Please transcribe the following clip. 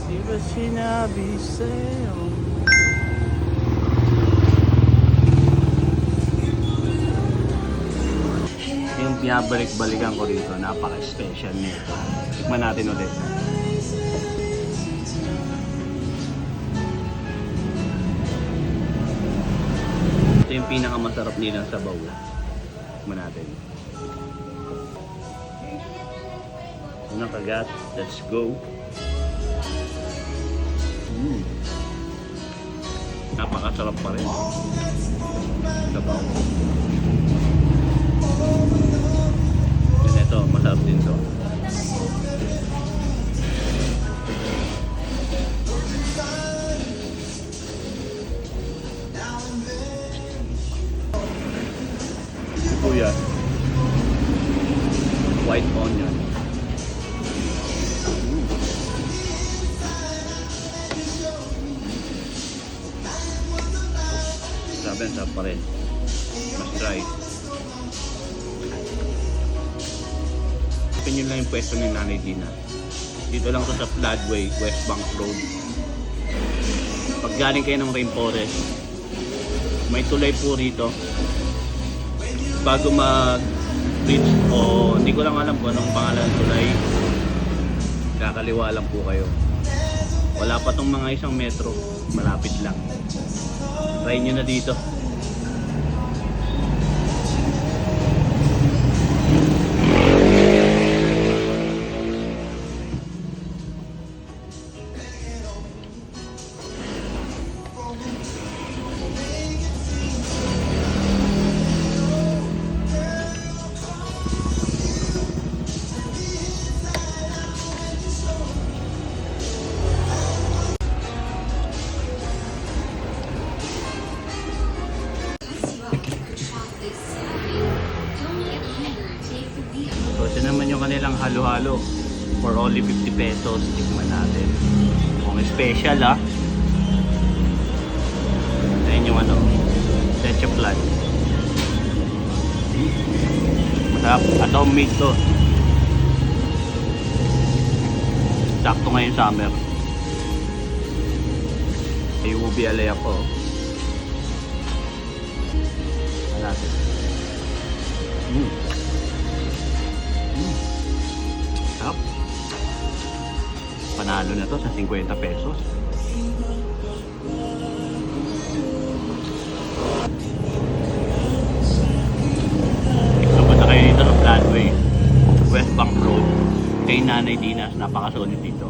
Di ba sinabi sa'yo? Yung pinabalik-balikan ko rito, napaka-special nito. Tikman natin ulit. Ito yung pinakamasarap nilang sabaw. Tikman natin. Unang kagat, let's go. Napakasarap pa rin. Sabaw. And ito, masarap din to. Sibuyas. White onion. Grabe, sarap pa rin. Mas dry. Yun lang yung pwesto ni Nanay Dina. Dito lang to sa Floodway, West Bank Road. Pag galing kayo ng Rainforest, may tulay po rito. Bago mag-reach o hindi ko lang alam kung anong pangalan ng tulay, kakaliwa lang po kayo. Wala pa tong mga isang metro, malapit lang. Try nyo na dito. So, ito naman yung kanilang halo-halo for only 50 pesos. Tikman natin. Kung special Ayan yung leche flan. Masarap. At homemade to. Sakto ngayon summer. May ubi alaya po. Natin. Sarap. Panalo na to sa 50 pesos. Punta kayo dito sa Floodway, West Bank Road, kay Nanay Dina. Napakasolid dito.